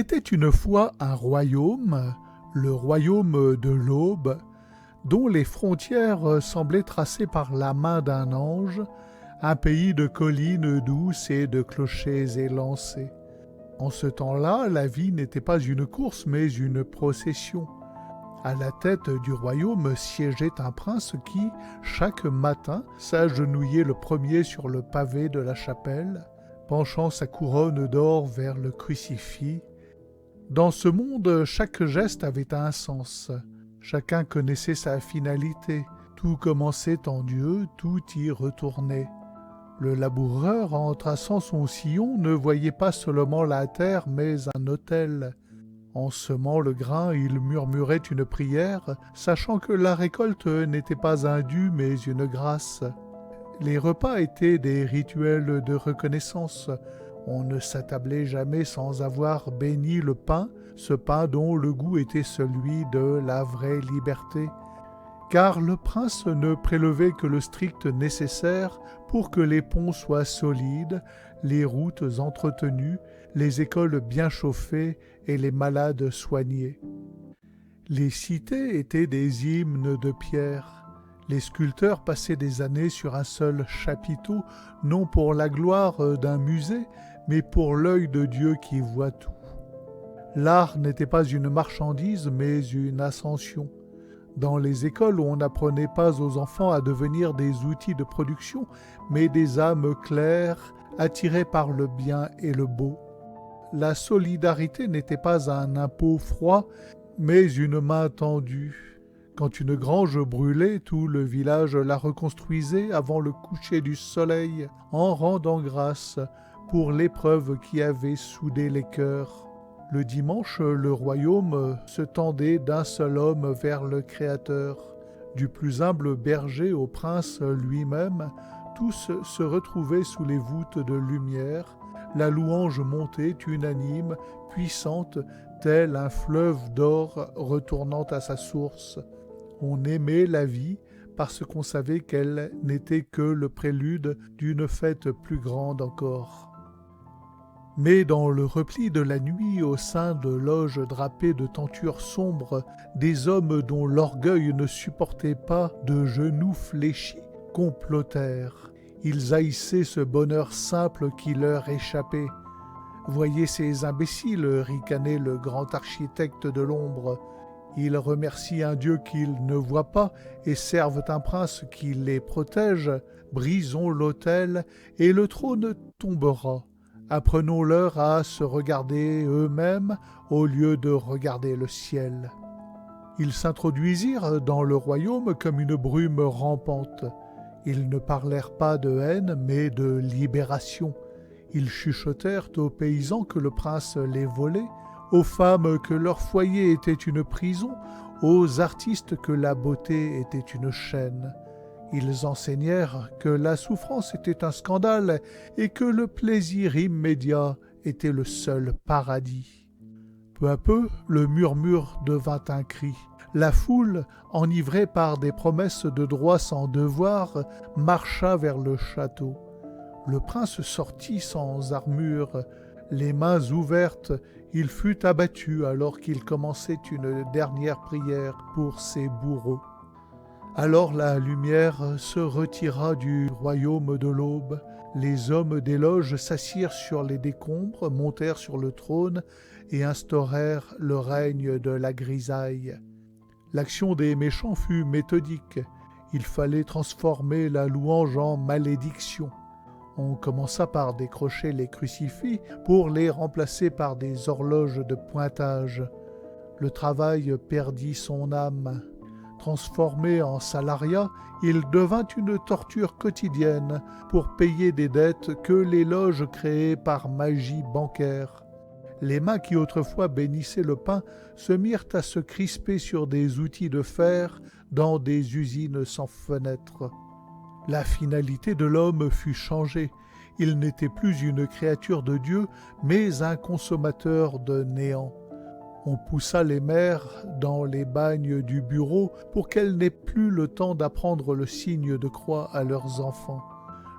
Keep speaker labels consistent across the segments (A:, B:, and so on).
A: était une fois un royaume, le royaume de l'Aube, dont les frontières semblaient tracées par la main d'un ange, un pays de collines douces et de clochers élancés. En ce temps-là, la vie n'était pas une course, mais une procession. À la tête du royaume siégeait un prince qui, chaque matin, s'agenouillait le premier sur le pavé de la chapelle, penchant sa couronne d'or vers le crucifix. Dans ce monde, chaque geste avait un sens. Chacun connaissait sa finalité. Tout commençait en Dieu, tout y retournait. Le laboureur, en traçant son sillon, ne voyait pas seulement la terre, mais un autel. En semant le grain, il murmurait une prière, sachant que la récolte n'était pas un dû, mais une grâce. Les repas étaient des rituels de reconnaissance. On ne s'attablait jamais sans avoir béni le pain, ce pain dont le goût était celui de la vraie liberté. Car le prince ne prélevait que le strict nécessaire pour que les ponts soient solides, les routes entretenues, les écoles bien chauffées et les malades soignés. Les cités étaient des hymnes de pierre. Les sculpteurs passaient des années sur un seul chapiteau, non pour la gloire d'un musée, mais pour l'œil de Dieu qui voit tout. L'art n'était pas une marchandise, mais une ascension. Dans les écoles, on n'apprenait pas aux enfants à devenir des outils de production, mais des âmes claires, attirées par le bien et le beau. La solidarité n'était pas un impôt froid, mais une main tendue. Quand une grange brûlait, tout le village la reconstruisait avant le coucher du soleil, en rendant grâce pour l'épreuve qui avait soudé les cœurs. Le dimanche, le royaume se tendait d'un seul homme vers le Créateur. Du plus humble berger au prince lui-même, tous se retrouvaient sous les voûtes de lumière. La louange montait unanime, puissante, tel un fleuve d'or retournant à sa source. On aimait la vie parce qu'on savait qu'elle n'était que le prélude d'une fête plus grande encore. Mais dans le repli de la nuit, au sein de loges drapées de tentures sombres, des hommes dont l'orgueil ne supportait pas de genoux fléchis complotèrent. Ils haïssaient ce bonheur simple qui leur échappait. « Voyez ces imbéciles » ricanait le grand architecte de l'ombre. « Ils remercient un Dieu qu'ils ne voient pas et servent un prince qui les protège. Brisons l'autel et le trône tombera. Apprenons-leur à se regarder eux-mêmes au lieu de regarder le ciel. » Ils s'introduisirent dans le royaume comme une brume rampante. Ils ne parlèrent pas de haine, mais de libération. Ils chuchotèrent aux paysans que le prince les volait, aux femmes que leur foyer était une prison, aux artistes que la beauté était une chaîne. Ils enseignèrent que la souffrance était un scandale et que le plaisir immédiat était le seul paradis. Peu à peu, le murmure devint un cri. La foule, enivrée par des promesses de droit sans devoir, marcha vers le château. Le prince sortit sans armure. Les mains ouvertes, il fut abattu alors qu'il commençait une dernière prière pour ses bourreaux. Alors la lumière se retira du royaume de l'aube. Les hommes des loges s'assirent sur les décombres, montèrent sur le trône et instaurèrent le règne de la grisaille. L'action des méchants fut méthodique. Il fallait transformer la louange en malédiction. On commença par décrocher les crucifix pour les remplacer par des horloges de pointage. Le travail perdit son âme. Transformé en salariat, il devint une torture quotidienne pour payer des dettes que les loges créaient par magie bancaire. Les mains qui autrefois bénissaient le pain se mirent à se crisper sur des outils de fer dans des usines sans fenêtres. La finalité de l'homme fut changée. Il n'était plus une créature de Dieu, mais un consommateur de néant. On poussa les mères dans les bagnes du bureau pour qu'elles n'aient plus le temps d'apprendre le signe de croix à leurs enfants.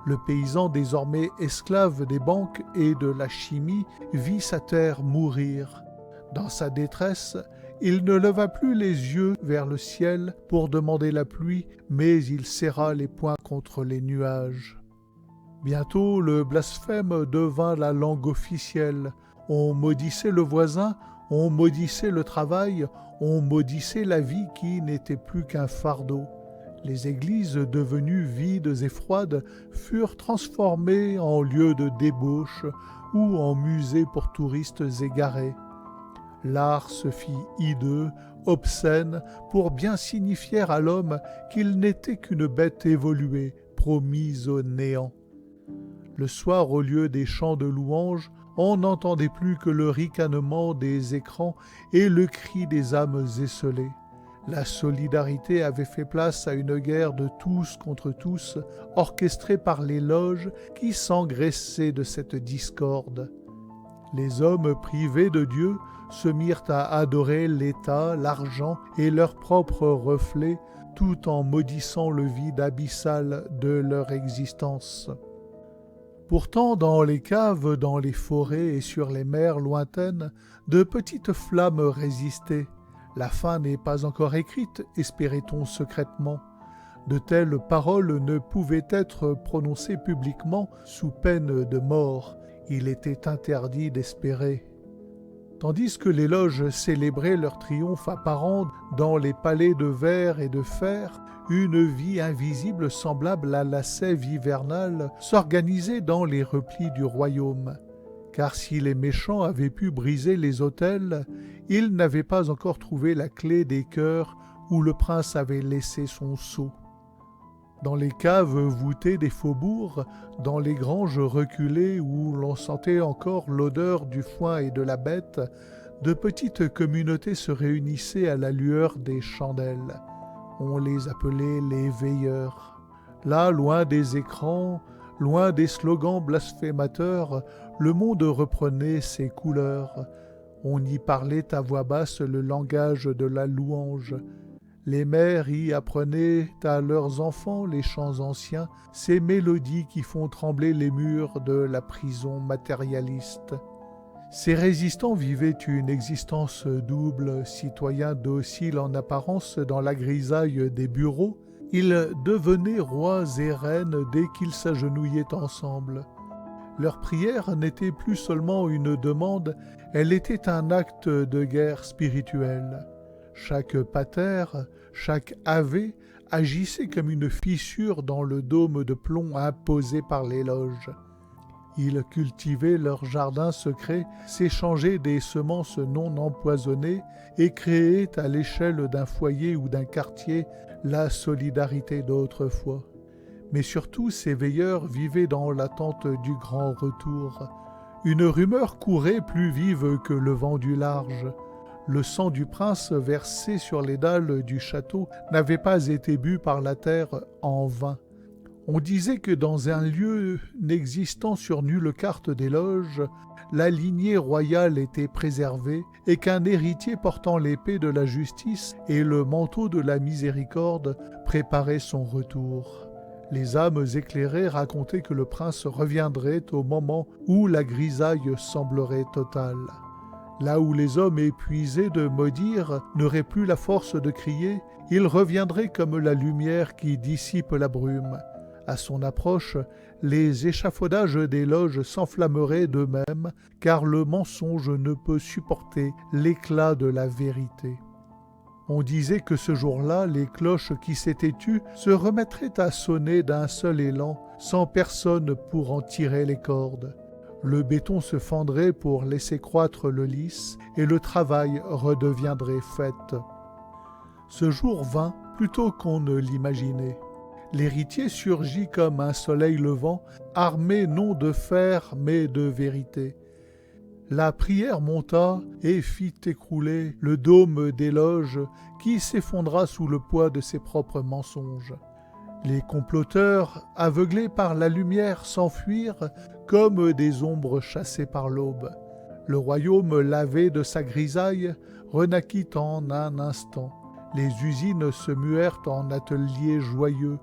A: Le paysan, désormais esclave des banques et de la chimie, vit sa terre mourir. Dans sa détresse, il ne leva plus les yeux vers le ciel pour demander la pluie, mais il serra les poings contre les nuages. Bientôt, le blasphème devint la langue officielle. On maudissait le voisin, on maudissait le travail, on maudissait la vie qui n'était plus qu'un fardeau. Les églises devenues vides et froides furent transformées en lieux de débauche ou en musées pour touristes égarés. L'art se fit hideux, obscène, pour bien signifier à l'homme qu'il n'était qu'une bête évoluée, promise au néant. Le soir, au lieu des chants de louanges, on n'entendait plus que le ricanement des écrans et le cri des âmes esseulées. La solidarité avait fait place à une guerre de tous contre tous, orchestrée par les loges qui s'engraissaient de cette discorde. Les hommes privés de Dieu se mirent à adorer l'État, l'argent et leurs propres reflets, tout en maudissant le vide abyssal de leur existence. Pourtant, dans les caves, dans les forêts et sur les mers lointaines, de petites flammes résistaient. La fin n'est pas encore écrite, espérait-on secrètement. De telles paroles ne pouvaient être prononcées publiquement sous peine de mort. Il était interdit d'espérer. Tandis que les loges célébraient leur triomphe apparent dans les palais de verre et de fer, une vie invisible semblable à la sève hivernale s'organisait dans les replis du royaume. Car si les méchants avaient pu briser les autels, ils n'avaient pas encore trouvé la clé des cœurs où le prince avait laissé son sceau. Dans les caves voûtées des faubourgs, dans les granges reculées où l'on sentait encore l'odeur du foin et de la bête, de petites communautés se réunissaient à la lueur des chandelles. On les appelait les veilleurs. Là, loin des écrans, loin des slogans blasphémateurs, le monde reprenait ses couleurs. On y parlait à voix basse le langage de la louange. Les mères y apprenaient à leurs enfants les chants anciens, ces mélodies qui font trembler les murs de la prison matérialiste. Ces résistants vivaient une existence double, citoyens dociles en apparence dans la grisaille des bureaux. Ils devenaient rois et reines dès qu'ils s'agenouillaient ensemble. Leur prière n'était plus seulement une demande, elle était un acte de guerre spirituelle. Chaque pater, chaque ave agissait comme une fissure dans le dôme de plomb imposé par les loges. Ils cultivaient leur jardin secret, s'échangeaient des semences non empoisonnées et créaient à l'échelle d'un foyer ou d'un quartier la solidarité d'autrefois. Mais surtout, ces veilleurs vivaient dans l'attente du grand retour. Une rumeur courait plus vive que le vent du large. Le sang du prince versé sur les dalles du château n'avait pas été bu par la terre en vain. On disait que dans un lieu n'existant sur nulle carte des loges, la lignée royale était préservée et qu'un héritier portant l'épée de la justice et le manteau de la miséricorde préparait son retour. Les âmes éclairées racontaient que le prince reviendrait au moment où la grisaille semblerait totale. Là où les hommes épuisés de maudire n'auraient plus la force de crier, il reviendrait comme la lumière qui dissipe la brume. À son approche, les échafaudages des loges s'enflammeraient d'eux-mêmes, car le mensonge ne peut supporter l'éclat de la vérité. On disait que ce jour-là, les cloches qui s'étaient tues se remettraient à sonner d'un seul élan, sans personne pour en tirer les cordes. Le béton se fendrait pour laisser croître le lys, et le travail redeviendrait fête. Ce jour vint plus tôt qu'on ne l'imaginait. L'héritier surgit comme un soleil levant, armé non de fer mais de vérité. La prière monta et fit écrouler le dôme des loges qui s'effondra sous le poids de ses propres mensonges. Les comploteurs, aveuglés par la lumière, s'enfuirent comme des ombres chassées par l'aube. Le royaume lavé de sa grisaille renaquit en un instant. Les usines se muèrent en ateliers joyeux.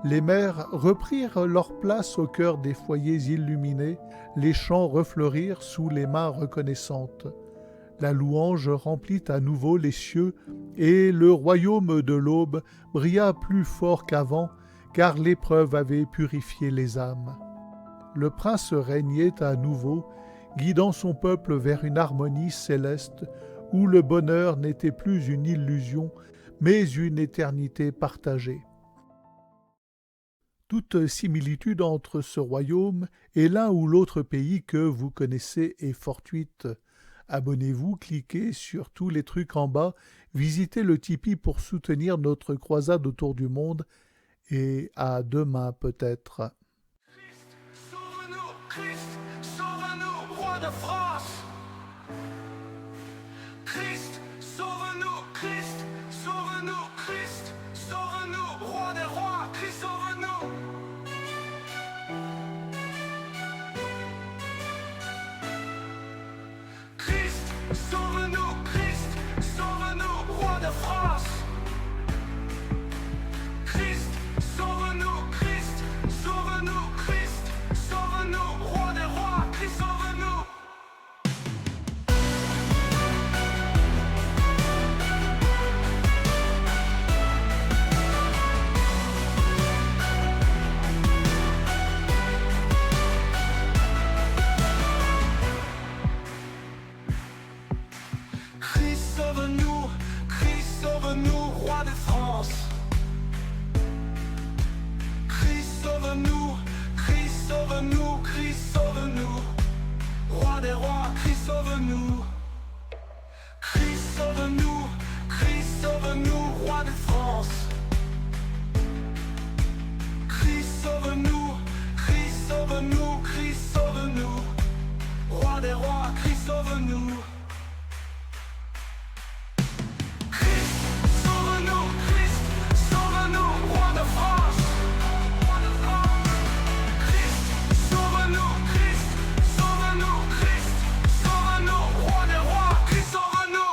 A: Les mères reprirent leur place au cœur des foyers illuminés. Les champs refleurirent sous les mains reconnaissantes. La louange remplit à nouveau les cieux, et le royaume de l'aube brilla plus fort qu'avant, car l'épreuve avait purifié les âmes. Le prince régnait à nouveau, guidant son peuple vers une harmonie céleste, où le bonheur n'était plus une illusion, mais une éternité partagée. Toute similitude entre ce royaume et l'un ou l'autre pays que vous connaissez est fortuite. Abonnez-vous, cliquez sur tous les trucs en bas, visitez le Tipeee pour soutenir notre croisade autour du monde, et à demain peut-être.
B: Christ, sauve-nous, Christ, sauve-nous, roi de France. Christ, sauve-nous, Christ, sauve-nous, Christ, sauve-nous, roi des rois, Christ, sauve-nous. Christ, sauve-nous, Christ, sauve-nous, roi de France. Christ, sauve-nous, Christ, sauve-nous, Christ, sauve-nous, roi des rois, Christ, sauve-nous. Christ, sauve-nous, Christ, sauve-nous, roi de France. Christ, sauve-nous, Christ, sauve-nous, Christ, sauve-nous, roi des rois, Christ, sauve-nous. Christ, sauve-nous, Christ, sauve-nous, roi de France. Christ, sauve-nous, Christ, sauve-nous, Christ, sauve-nous, roi des rois, Christ, sauve-nous. Christ, sauve-nous, Christ, sauve-nous, roi de France. Christ, sauve-nous, Christ, sauve-nous, Christ, sauve-nous, roi des rois, Christ, sauve-nous.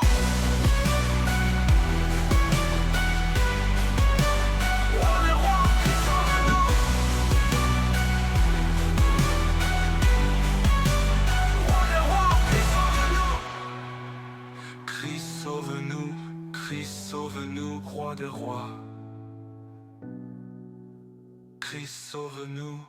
B: Roi des rois, Christ, sauve-nous. Roi des rois, Christ, sauve-nous. Christ, sauve-nous, Christ, sauve-nous, roi des rois. Christ, sauve-nous.